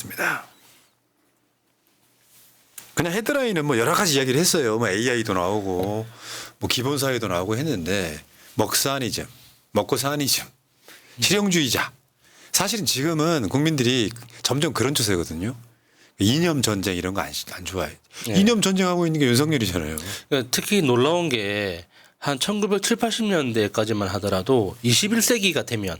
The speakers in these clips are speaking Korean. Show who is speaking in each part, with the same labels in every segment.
Speaker 1: 있습니다. 그냥 헤드라인은 뭐 여러 가지 이야기를 했어요. 뭐 AI도 나오고 뭐 기본사회도 나오고 했는데 먹사니즘, 먹고사니즘, 실용주의자. 사실은 지금은 국민들이 점점 그런 추세거든요. 이념 전쟁 이런 거 안 좋아해.
Speaker 2: 네.
Speaker 1: 이념 전쟁하고 있는 게 윤석열이잖아요.
Speaker 2: 그러니까 특히 놀라운 게 한 1970, 80년대까지만 하더라도 21세기가 되면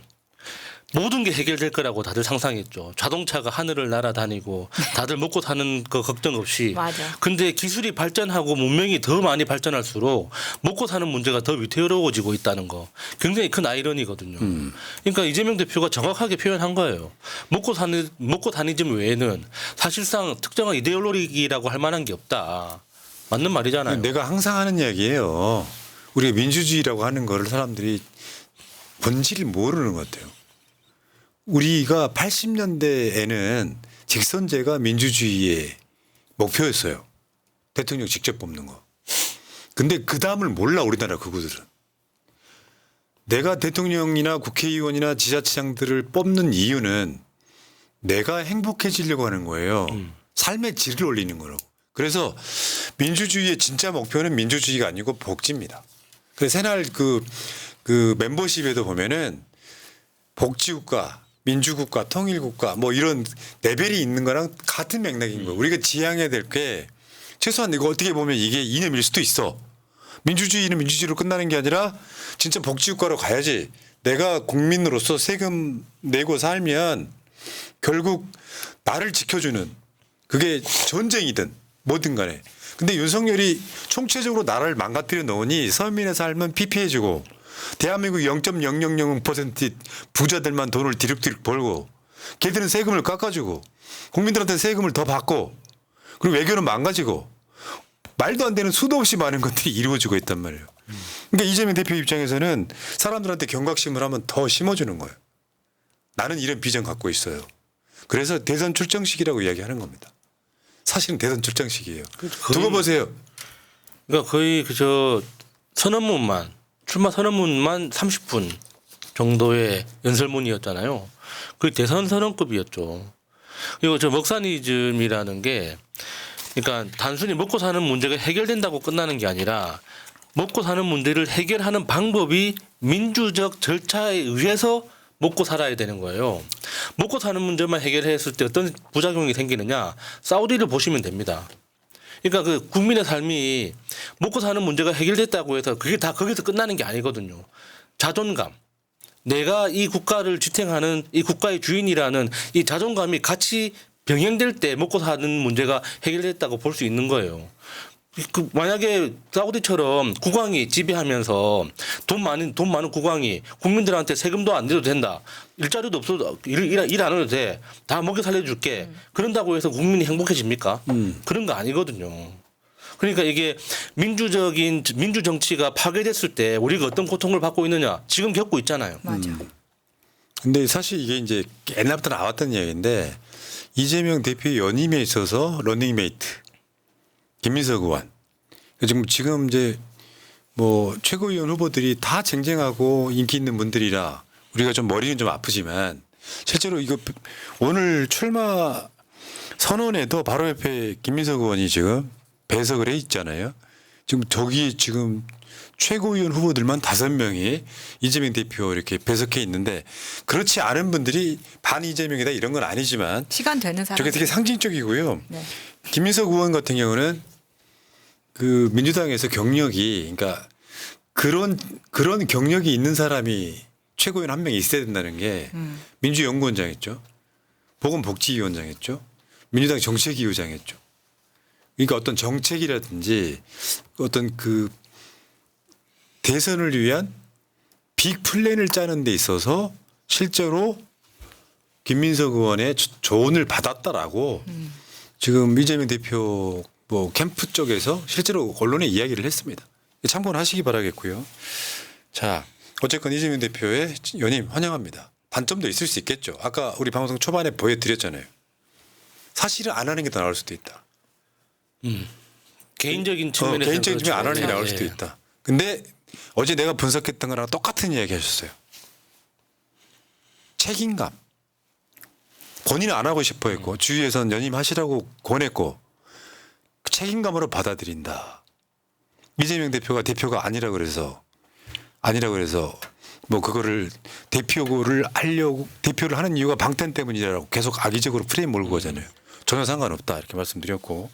Speaker 2: 모든 게 해결될 거라고 다들 상상했죠. 자동차가 하늘을 날아다니고 다들 먹고 사는 거 걱정 없이.
Speaker 3: 맞아.
Speaker 2: 근데 기술이 발전하고 문명이 더 많이 발전할수록 먹고 사는 문제가 더 위태로워지고 있다는 거. 굉장히 큰 아이러니거든요. 그러니까 이재명 대표가 정확하게 표현한 거예요. 먹고 다니즘 외에는 사실상 특정한 이데올로기라고 할 만한 게 없다. 맞는 말이잖아요.
Speaker 1: 내가 항상 하는 이야기예요. 우리가 민주주의라고 하는 거를 사람들이 본질을 모르는 것 같아요. 우리가 80년대에는 직선제가 민주주의의 목표였어요. 대통령 직접 뽑는 거. 근데 그 다음을 몰라 우리나라 극우들은. 내가 대통령이나 국회의원이나 지자체장들을 뽑는 이유는 내가 행복해지려고 하는 거예요. 삶의 질을 올리는 거라고. 그래서 민주주의의 진짜 목표는 민주주의가 아니고 복지입니다. 그래서 새날 그 멤버십에도 보면은 복지국가, 민주국가, 통일국가 뭐 이런 레벨이 있는 거랑 같은 맥락인 거예요. 우리가 지향해야 될 게 최소한 이거 어떻게 보면 이게 이념일 수도 있어. 민주주의는 민주주의로 끝나는 게 아니라 진짜 복지국가로 가야지. 내가 국민으로서 세금 내고 살면 결국 나를 지켜주는 그게 전쟁이든 뭐든 간에. 근데 윤석열이 총체적으로 나라를 망가뜨려 놓으니 서민의 삶은 피폐해지고 대한민국 0.000% 부자들만 돈을 디룩디룩 벌고 걔들은 세금을 깎아주고 국민들한테 세금을 더 받고 그리고 외교는 망가지고 말도 안 되는 수도 없이 많은 것들이 이루어지고 있단 말이에요. 그러니까 이재명 대표 입장에서는 사람들한테 경각심을 하면 더 심어주는 거예요. 나는 이런 비전 갖고 있어요. 그래서 대선 출정식이라고 이야기하는 겁니다. 사실은 대선 출정식이에요. 두고 보세요.
Speaker 2: 그러니까 거의 그저 선언문만 출마 선언문만 30분 정도의 연설문이었잖아요. 그게 대선 선언급이었죠. 그리고 저 먹사니즘이라는 게 그러니까 단순히 먹고 사는 문제가 해결된다고 끝나는 게 아니라 먹고 사는 문제를 해결하는 방법이 민주적 절차에 의해서 먹고 살아야 되는 거예요. 먹고 사는 문제만 해결했을 때 어떤 부작용이 생기느냐. 사우디를 보시면 됩니다. 그러니까 그 국민의 삶이 먹고 사는 문제가 해결됐다고 해서 그게 다 거기서 끝나는 게 아니거든요. 자존감. 내가 이 국가를 지탱하는 이 국가의 주인이라는 이 자존감이 같이 병행될 때 먹고 사는 문제가 해결됐다고 볼 수 있는 거예요. 그 만약에 사우디처럼 국왕이 지배하면서 돈 많은 국왕이 국민들한테 세금도 안 내도 된다. 일자리도 없어도 일 안 해도 돼. 다 먹여 살려줄게. 그런다고 해서 국민이 행복해집니까? 그런 거 아니거든요. 그러니까 이게 민주 정치가 파괴됐을 때 우리가 어떤 고통을 받고 있느냐 지금 겪고 있잖아요.
Speaker 3: 맞아. 근데
Speaker 1: 사실 이게 이제 옛날부터 나왔던 이야기인데 이재명 대표의 연임에 있어서 러닝메이트 김민석 의원 지금 이제 뭐 최고위원 후보들이 다 쟁쟁하고 인기 있는 분들이라 우리가 좀 머리는 좀 아프지만 실제로 이거 오늘 출마 선언에도 바로 옆에 김민석 의원이 지금 배석을 해 있잖아요. 지금 저기 지금 최고위원 후보들만 5명이 이재명 대표 이렇게 배석해 있는데 그렇지 않은 분들이 반 이재명이다 이런 건 아니지만
Speaker 3: 시간 되는 사람.
Speaker 1: 저게 되게 상징적이고요.
Speaker 3: 네.
Speaker 1: 김민석 의원 같은 경우는 그 민주당에서 경력이 그러니까 그런 경력이 있는 사람이 최고위원 한 명 있어야 된다는 게 민주연구원장 했죠. 보건복지위원장 했죠. 민주당 정책위의장 했죠. 그러니까 어떤 정책이라든지 어떤 그 대선을 위한 빅 플랜을 짜는 데 있어서 실제로 김민석 의원의 조언을 받았다라고 지금 이재명 대표 뭐 캠프 쪽에서 실제로 언론에 이야기를 했습니다. 참고하시기 바라겠고요. 자, 어쨌건 이재명 대표의 연임 환영합니다. 단점도 있을 수 있겠죠. 아까 우리 방송 초반에 보여드렸잖아요. 사실은 안 하는 게 더 나을 수도 있다.
Speaker 2: 개인적인 측면에서
Speaker 1: 개인적인 측면 안 하는 게
Speaker 2: 그렇죠.
Speaker 1: 나을 수도 있다. 근데 어제 내가 분석했던 거랑 똑같은 이야기 하셨어요. 책임감. 본인은 안 하고 싶어 했고 주위에서는 연임하시라고 권했고 그 책임감으로 받아들인다. 이재명 대표가 아니라 그래서 뭐 그거를 대표를 하는 이유가 방탄 때문이라고 계속 악의적으로 프레임 몰고 가잖아요. 전혀 상관없다 이렇게 말씀드렸고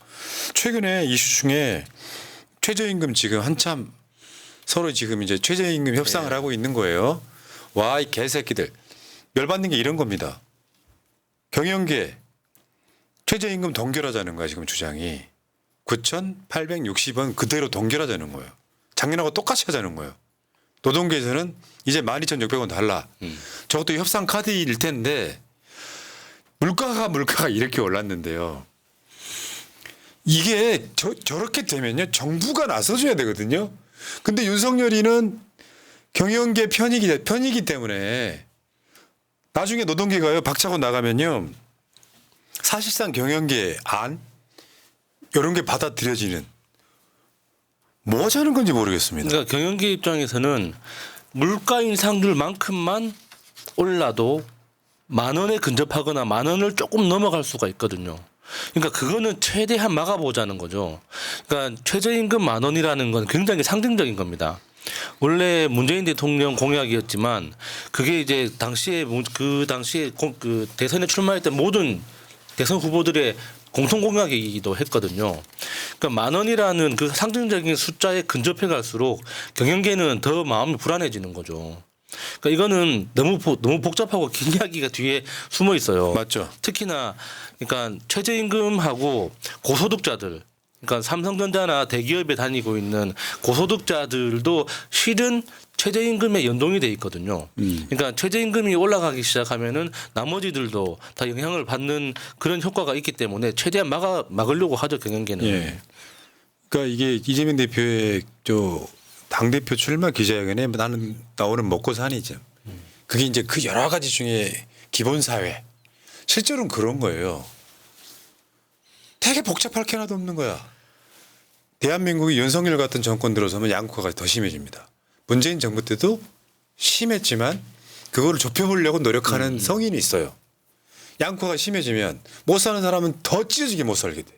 Speaker 1: 최근에 이슈 중에 최저임금 지금 한참 서로 지금 이제 최저임금 협상을 하고 있는 거예요. 와, 이 개새끼들. 열받는 게 이런 겁니다. 경영계 최저임금 동결하자는 거야 지금 주장이. 9,860원 그대로 동결하자는 거예요. 작년하고 똑같이 하자는 거예요. 노동계에서는 이제 12,600원 달라. 저것도 협상 카드일 텐데 물가가 이렇게 올랐는데요. 이게 저렇게 되면요 정부가 나서줘야 되거든요. 근데 윤석열이는 경영계 편이기 때문에 나중에 노동계가요 박차고 나가면요 사실상 경영계 안 이런 게 받아들여지는 뭐 하자는 건지 모르겠습니다.
Speaker 2: 그러니까 경영계 입장에서는 물가 인상률만큼만 올라도 10,000원에 근접하거나 10,000원을 조금 넘어갈 수가 있거든요. 그러니까 그거는 최대한 막아보자는 거죠. 그러니까 최저임금 10,000원이라는 건 굉장히 상징적인 겁니다. 원래 문재인 대통령 공약이었지만 그게 이제 그 당시에 그 대선에 출마했던 모든 대선 후보들의 공통 공약이기도 했거든요. 그러니까 10,000원이라는 그 상징적인 숫자에 근접해 갈수록 경영계는 더 마음이 불안해지는 거죠. 그러니까 이거는 너무 복잡하고 긴 이야기가 뒤에 숨어 있어요.
Speaker 1: 맞죠.
Speaker 2: 특히나 그러니까 최저임금하고 고소득자들, 그러니까 삼성전자나 대기업에 다니고 있는 고소득자들도 실은 최저임금에 연동이 돼 있거든요. 그러니까 최저임금이 올라가기 시작하면은 나머지들도 다 영향을 받는 그런 효과가 있기 때문에 최대한 막으려고 하죠 경영계는.
Speaker 1: 예. 그러니까 이게 이재명 대표의 당대표 출마 기자회견에 나는 나오는 먹고 사니죠. 그게 이제 그 여러 가지 중에 기본 사회. 실제로는 그런 거예요. 되게 복잡할 게 하나도 없는 거야. 대한민국이 윤석열 같은 정권 들어서면 양극화가 더 심해집니다. 문재인 정부 때도 심했지만 그거를 좁혀보려고 노력하는 성인이 있어요. 양극화가 심해지면 못 사는 사람은 더 찢어지게 못 살게 돼.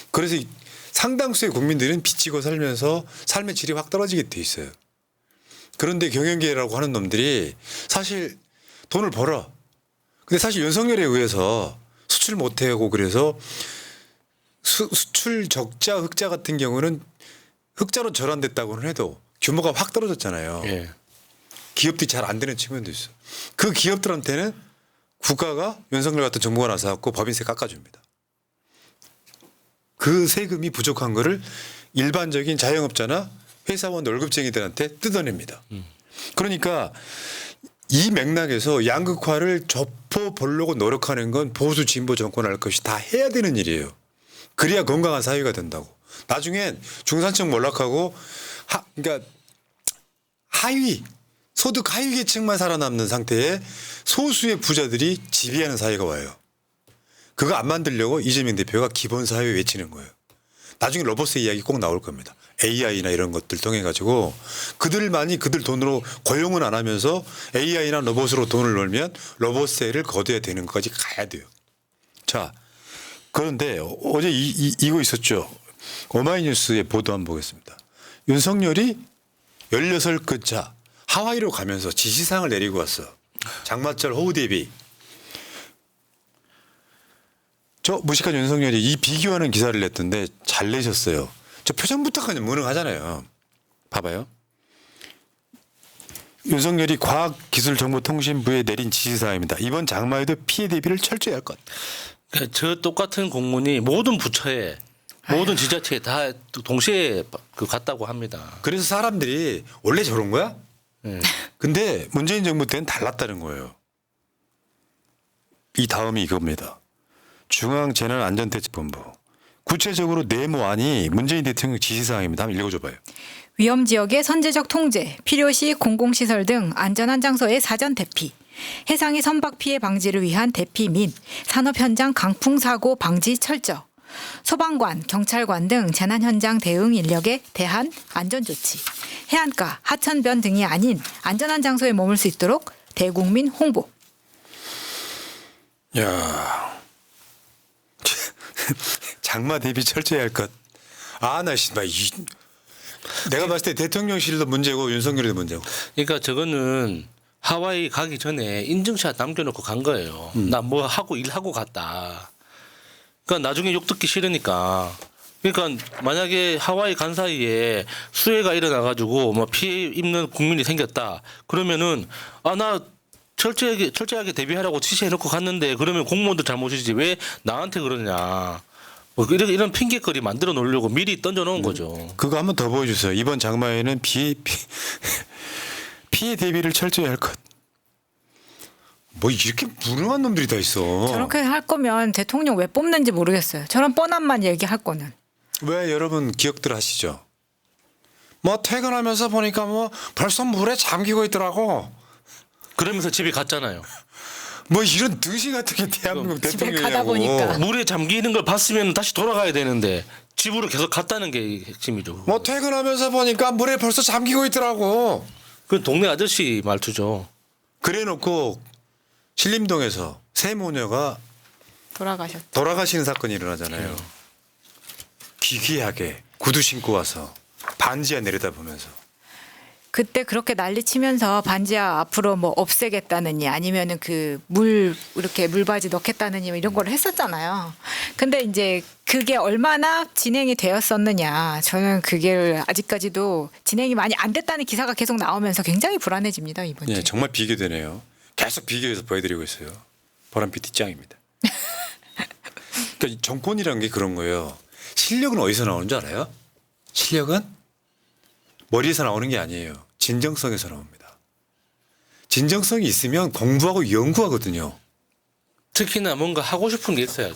Speaker 1: 그래서 상당수의 국민들은 빚지고 살면서 삶의 질이 확 떨어지게 돼 있어요. 그런데 경영계라고 하는 놈들이 사실 돈을 벌어. 근데 사실 윤석열에 의해서 수출 못하고 그래서 수출 적자 흑자 같은 경우는 흑자로 전환됐다고는 해도 규모가 확 떨어졌잖아요.
Speaker 2: 예.
Speaker 1: 기업들이 잘 안 되는 측면도 있어. 그 기업들한테는 국가가 윤석열 같은 정부가 나서 갖고 법인세 깎아줍니다. 그 세금이 부족한 거를 일반적인 자영업자나 회사원 월급쟁이들한테 뜯어냅니다. 그러니까 이 맥락에서 양극화를 좁혀보려고 노력하는 건 보수 진보 정권 할 것이 다 해야 되는 일이에요. 그래야 건강한 사회가 된다고. 나중엔 중산층 몰락하고 그러니까 소득 하위 계층만 살아남는 상태에 소수의 부자들이 지배하는 사회가 와요. 그거 안 만들려고 이재명 대표가 기본 사회 외치는 거예요. 나중에 로봇세 이야기 꼭 나올 겁니다. AI나 이런 것들 통해 가지고 그들만이 그들 돈으로 고용은 안 하면서 AI나 로봇으로 돈을 벌면 로봇세를 거둬야 되는 것까지 가야 돼요. 자, 그런데 어제 이거 있었죠. 오마이뉴스의 보도 한번 보겠습니다. 윤석열이 16차 하와이로 가면서 지시사항을 내리고 왔어. 장마철 호우 대비. 저 무식한 윤석열이 이 비교하는 기사를 냈던데 잘 내셨어요. 저 표정부터 그냥 무능하잖아요. 봐봐요. 윤석열이 과학기술정보통신부에 내린 지시사항입니다. 이번 장마에도 피해 대비를 철저히 할 것.
Speaker 2: 그러니까 저 똑같은 공문이 모든 부처에 모든 지자체에 다 동시에 갔다고 합니다.
Speaker 1: 그래서 사람들이 원래 저런 거야?
Speaker 2: 네.
Speaker 1: 근데 문재인 정부 때는 달랐다는 거예요. 이 다음이 이겁니다. 중앙재난안전대책본부. 구체적으로 네모안이 문재인 대통령 지시사항입니다. 한번 읽어줘봐요.
Speaker 3: 위험 지역의 선제적 통제, 필요시 공공시설 등 안전한 장소의 사전 대피, 해상의 선박 피해 방지를 위한 대피 및 산업 현장 강풍 사고 방지 철저, 소방관, 경찰관 등 재난 현장 대응 인력에 대한 안전 조치, 해안가, 하천변 등이 아닌 안전한 장소에 머물 수 있도록 대국민 홍보.
Speaker 1: 야, 장마 대비 철저히 할 것. 아, 나 씨발 내가 봤을 때 대통령실도 문제고 윤석열도 문제고.
Speaker 2: 그러니까 저거는 하와이 가기 전에 인증샷 남겨놓고 간 거예요. 나 뭐 하고 일하고 갔다. 그러니까 나중에 욕 듣기 싫으니까. 그러니까 만약에 하와이 간 사이에 수해가 일어나가지고 뭐 피해 입는 국민이 생겼다. 그러면은 나 철저하게 대비하라고 지시해놓고 갔는데 그러면 공무원들 잘못이지 왜 나한테 그러냐. 뭐 이런 핑계거리 만들어 놓으려고 미리 던져놓은 거죠.
Speaker 1: 그거 한번 더 보여주세요. 이번 장마에는 피해 대비를 철저히 할 것. 뭐 이렇게 무능한 놈들이 다 있어.
Speaker 3: 저렇게 할 거면 대통령 왜 뽑는지 모르겠어요. 저런 뻔한만 얘기할 거는.
Speaker 1: 왜 여러분 기억들 하시죠? 뭐 퇴근하면서 보니까 뭐 벌써 물에 잠기고 있더라고.
Speaker 2: 그러면서 집에 갔잖아요.
Speaker 1: 뭐 이런 등신 같은 게 대한민국
Speaker 3: 집에
Speaker 1: 대통령이냐고.
Speaker 3: 가다 보니까.
Speaker 2: 물에 잠기는 걸 봤으면 다시 돌아가야 되는데 집으로 계속 갔다는 게 핵심이죠.
Speaker 1: 뭐 퇴근하면서 보니까 물에 벌써 잠기고 있더라고.
Speaker 2: 그 동네 아저씨 말투죠.
Speaker 1: 그래놓고 신림동에서 세 모녀가
Speaker 3: 돌아가셨죠.
Speaker 1: 돌아가시는 사건이 일어나잖아요. 기괴하게 구두 신고 와서 반지하 내려다보면서.
Speaker 3: 그때 그렇게 난리치면서 반지하 앞으로 뭐 없애겠다느니 아니면은 그 물 이렇게 물바지 넣겠다느니 이런 걸 했었잖아요. 근데 이제 그게 얼마나 진행이 되었었느냐. 저는 그게 아직까지도 진행이 많이 안 됐다는 기사가 계속 나오면서 굉장히 불안해집니다, 이번 주에.
Speaker 1: 예, 정말 비교되네요. 계속 비교해서 보여드리고 있어요. 보람 PT 짱입니다. 그러니까 정권이라는 게 그런 거예요. 실력은 어디서 나오는 줄 알아요? 실력은 머리에서 나오는 게 아니에요. 진정성에서 나옵니다. 진정성이 있으면 공부하고 연구하거든요.
Speaker 2: 특히나 뭔가 하고 싶은 게 있어야죠.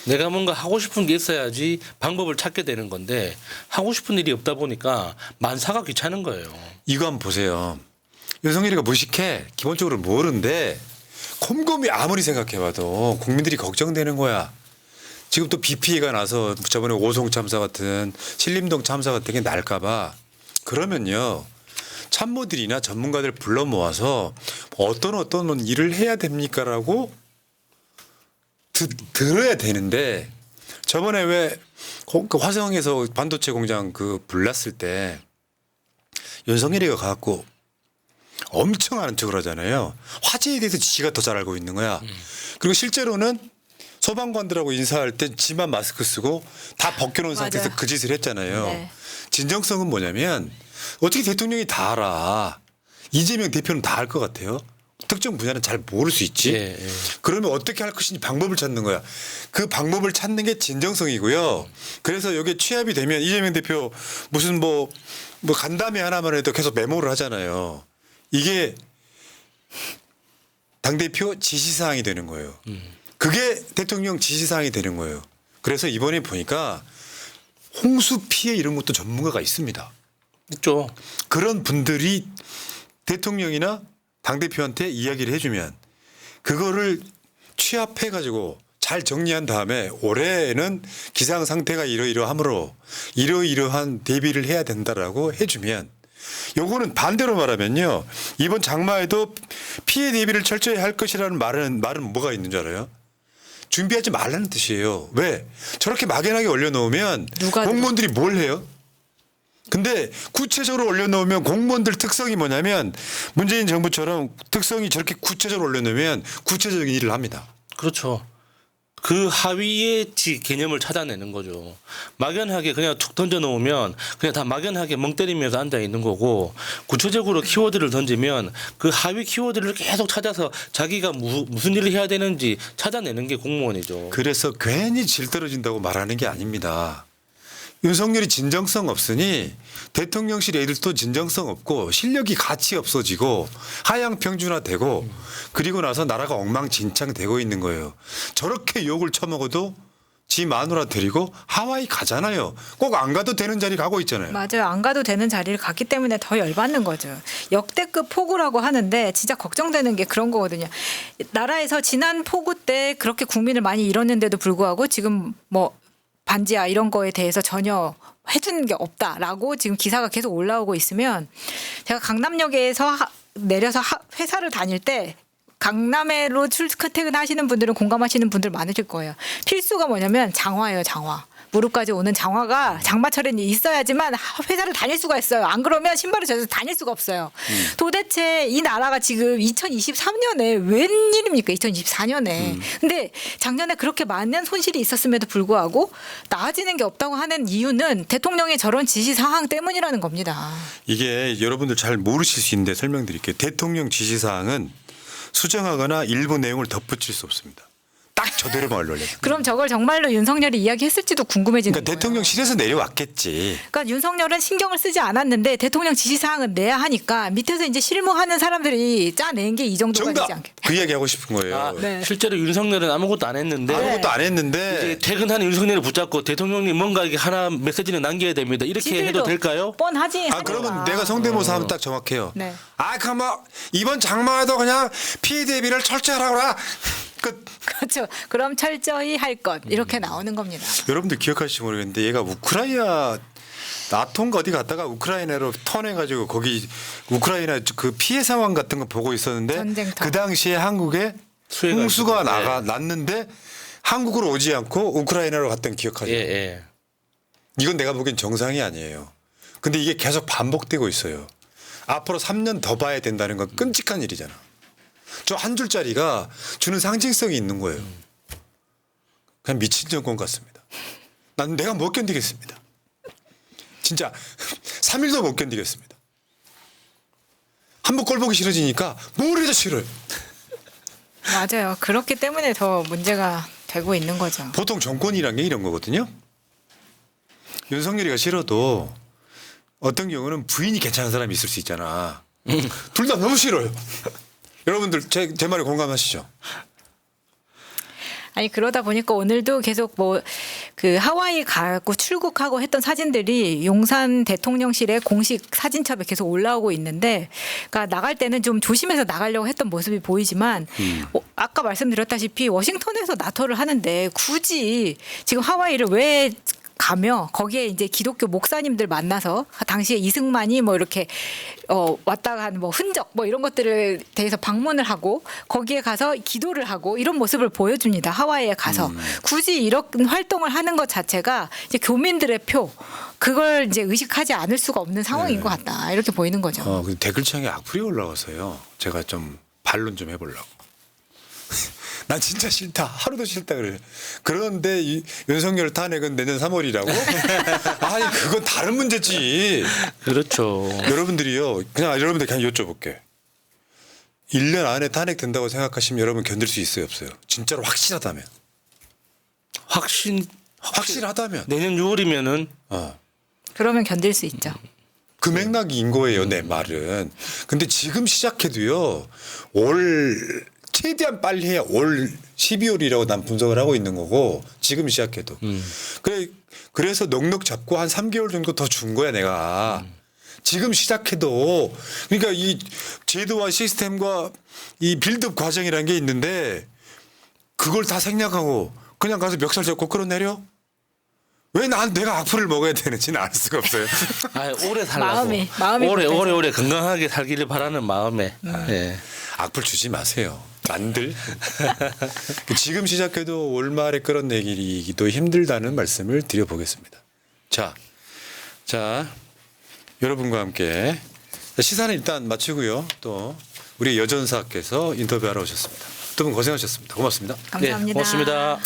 Speaker 2: 내가 뭔가 하고 싶은 게 있어야지 방법을 찾게 되는 건데 하고 싶은 일이 없다 보니까 만사가 귀찮은 거예요.
Speaker 1: 이거 한번 보세요. 윤석열이가 무식해. 기본적으로 모르는데 곰곰이 아무리 생각해봐도 국민들이 걱정되는 거야. 지금 또 비 피해가 나서 저번에 오송 참사 같은 신림동 참사 같은 게 날까 봐. 그러면요. 참모들이나 전문가들 불러 모아서 어떤 일을 해야 됩니까라고 들어야 되는데 저번에 왜 그 화성에서 반도체 공장 그 불났을 때 윤석열이가 가갖고 엄청 아는 척을 하잖아요. 화재에 대해서 지가 더 잘 알고 있는 거야. 그리고 실제로는 소방관들하고 인사할 때 지만 마스크 쓰고 다 벗겨놓은
Speaker 3: 맞아요.
Speaker 1: 상태에서 그 짓을 했잖아요.
Speaker 3: 네.
Speaker 1: 진정성은 뭐냐면 어떻게 대통령이 다 알아. 이재명 대표는 다 알 것 같아요. 특정 분야는 잘 모를 수 있지.
Speaker 2: 예, 예.
Speaker 1: 그러면 어떻게 할 것인지 방법을 찾는 거야. 그 방법을 찾는 게 진정성이고요. 그래서 여기에 취합이 되면 이재명 대표 무슨 뭐 간담회 하나만 해도 계속 메모를 하잖아요. 이게 당대표 지시사항이 되는 거예요. 그게 대통령 지시사항이 되는 거예요. 그래서 이번에 보니까 홍수 피해 이런 것도 전문가가 있습니다.
Speaker 2: 있죠.
Speaker 1: 그런 분들이 대통령이나 당대표한테 이야기를 해주면 그거를 취합해가지고 잘 정리한 다음에 올해는 기상 상태가 이러이러하므로 이러이러한 대비를 해야 된다라고 해주면 요거는 반대로 말하면요. 이번 장마에도 피해 대비를 철저히 할 것이라는 말은 뭐가 있는 줄 알아요? 준비하지 말라는 뜻이에요. 왜? 저렇게 막연하게 올려놓으면
Speaker 3: 누가
Speaker 1: 공무원들이 뭘 해요? 근데 구체적으로 올려놓으면 공무원들 특성이 뭐냐면 문재인 정부처럼 특성이 저렇게 구체적으로 올려놓으면 구체적인 일을 합니다.
Speaker 2: 그렇죠. 그 하위의 개념을 찾아내는 거죠. 막연하게 그냥 툭 던져놓으면 그냥 다 막연하게 멍 때리면서 앉아 있는 거고 구체적으로 키워드를 던지면 그 하위 키워드를 계속 찾아서 자기가 무슨 일을 해야 되는지 찾아내는 게 공무원이죠.
Speaker 1: 그래서 괜히 질 떨어진다고 말하는 게 아닙니다. 윤석열이 진정성 없으니 대통령실 애들도 진정성 없고 실력이 같이 없어지고 하향 평준화되고 그리고 나서 나라가 엉망진창 되고 있는 거예요. 저렇게 욕을 처먹어도 지 마누라 데리고 하와이 가잖아요. 꼭 안 가도 되는 자리 가고 있잖아요.
Speaker 3: 맞아요. 안 가도 되는 자리를 갔기 때문에 더 열받는 거죠. 역대급 폭우라고 하는데 진짜 걱정되는 게 그런 거거든요. 나라에서 지난 폭우 때 그렇게 국민을 많이 잃었는데도 불구하고 지금 뭐 반지하 이런 거에 대해서 전혀 해주는 게 없다라고 지금 기사가 계속 올라오고 있으면 제가 강남역에서 내려서 회사를 다닐 때 강남으로 출퇴근하시는 분들은 공감하시는 분들 많으실 거예요. 필수가 뭐냐면 장화예요, 장화. 무릎까지 오는 장화가 장마철에는 있어야지만 회사를 다닐 수가 있어요. 안 그러면 신발을 젖어서 다닐 수가 없어요. 도대체 이 나라가 지금 2023년에 웬일입니까? 2024년에. 근데 작년에 그렇게 많은 손실이 있었음에도 불구하고 나아지는 게 없다고 하는 이유는 대통령의 저런 지시 사항 때문이라는 겁니다.
Speaker 1: 이게 여러분들 잘 모르실 수 있는데 설명드릴게요. 대통령 지시사항은 수정하거나 일부 내용을 덧붙일 수 없습니다. 딱 저대로만 올려요.
Speaker 3: 그럼 저걸 정말로 윤석열이 이야기했을지도 궁금해지는
Speaker 1: 그러니까
Speaker 3: 거예요.
Speaker 1: 대통령실에서 내려왔겠지.
Speaker 3: 그러니까 윤석열은 신경을 쓰지 않았는데 대통령 지시사항은 내야 하니까 밑에서 이제 실무하는 사람들이 짜낸 게 이 정도가 되지
Speaker 1: 정답.
Speaker 3: 않겠.
Speaker 1: 그 이야기 하고 싶은 거예요.
Speaker 2: 아,
Speaker 3: 네.
Speaker 2: 실제로 윤석열은 아무것도 안 했는데
Speaker 1: 아무것도 안
Speaker 2: 이제
Speaker 1: 했는데
Speaker 2: 퇴근하는 윤석열을 붙잡고 대통령님 뭔가 이렇게 하나 메시지는 남겨야 됩니다. 이렇게 해도 될까요?
Speaker 3: 뻔하지.
Speaker 1: 아 그러면 내가 성대모사 하면 딱 정확해요.
Speaker 3: 네.
Speaker 1: 아 그럼 뭐 이번 장마에도 그냥 피해 대비를 철저히 하라. 끝.
Speaker 3: 그렇죠. 그럼 철저히 할 것 이렇게 나오는 겁니다.
Speaker 1: 여러분들 기억하실지 모르겠는데 얘가 우크라이나 나토인가 어디 갔다가 우크라이나로 턴해가지고 거기 우크라이나 그 피해 상황 같은 거 보고 있었는데
Speaker 3: 전쟁터.
Speaker 1: 그 당시에 한국에
Speaker 2: 수해가
Speaker 1: 홍수가
Speaker 2: 있었죠.
Speaker 1: 났는데 한국으로 오지 않고 우크라이나로 갔던 기억하죠.
Speaker 2: 예, 예.
Speaker 1: 이건 내가 보기엔 정상이 아니에요. 근데 이게 계속 반복되고 있어요. 앞으로 3년 더 봐야 된다는 건 끔찍한 일이잖아. 저 한 줄짜리가 주는 상징성이 있는 거예요. 그냥 미친 정권 같습니다. 난 내가 못 견디겠습니다. 진짜 3일도 못 견디겠습니다. 한번 꼴 보기 싫어지니까 뭘 해도 싫어요.
Speaker 3: 맞아요. 그렇기 때문에 더 문제가 되고 있는 거죠.
Speaker 1: 보통 정권이란 게 이런 거거든요. 윤석열이가 싫어도 어떤 경우는 부인이 괜찮은 사람이 있을 수 있잖아. 둘 다 너무 싫어요. 여러분들 제 말에 공감하시죠?
Speaker 3: 아니 그러다 보니까 오늘도 계속 뭐 그 하와이 가고 출국하고 했던 사진들이 용산 대통령실의 공식 사진첩에 계속 올라오고 있는데, 그러니까 나갈 때는 좀 조심해서 나가려고 했던 모습이 보이지만 아까 말씀드렸다시피 워싱턴에서 나토를 하는데 굳이 지금 하와이를 왜 가며 거기에 이제 기독교 목사님들 만나서 당시에 이승만이 뭐 이렇게 왔다가 한 뭐 흔적 뭐 이런 것들을 대해서 방문을 하고 거기에 가서 기도를 하고 이런 모습을 보여줍니다. 하와이에 가서 굳이 이런 활동을 하는 것 자체가 이제 교민들의 표 그걸 이제 의식하지 않을 수가 없는 상황인 것 같다 이렇게 보이는 거죠.
Speaker 1: 근데 댓글창에 악플이 올라와서요. 제가 좀 반론 좀 해보려고. 난 진짜 싫다. 하루도 싫다 그래. 그런데 이 윤석열 탄핵은 내년 3월이라고? 아니 그건 다른 문제지.
Speaker 2: 그렇죠.
Speaker 1: 여러분들이요. 여러분들 그냥 여쭤볼게. 1년 안에 탄핵된다고 생각하시면 여러분 견딜 수 있어요 없어요? 진짜로 확실하다면. 확실하다면.
Speaker 2: 내년 6월이면은
Speaker 3: 그러면 견딜 수 있죠.
Speaker 1: 그 맥락인 거예요 내 말은. 근데 지금 시작해도요. 최대한 빨리 해야 올 12월이라고 난 분석을 하고 있는 거고 지금 시작해도. 그래서 넉넉 잡고 한 3개월 정도 더 준 거야 내가. 지금 시작해도. 그러니까 이 제도와 시스템과 이 빌드업 과정이라는 게 있는데 그걸 다 생략하고 그냥 가서 멱살 잡고 끌어내려? 왜 내가 악플을 먹어야 되는지는 알 수가 없어요.
Speaker 2: 아, 오래 살라고.
Speaker 3: 마음이
Speaker 2: 오래 건강하게 살기를 바라는 마음에. 예.
Speaker 1: 악플 주지 마세요. 만들. 지금 시작해도 올 말에 끌어내기도 힘들다는 말씀을 드려보겠습니다. 자, 여러분과 함께 시사는 일단 마치고요. 또 우리 여전사께서 인터뷰하러 오셨습니다. 두 분 고생하셨습니다. 고맙습니다.
Speaker 3: 감사합니다.
Speaker 2: 예, 고맙습니다.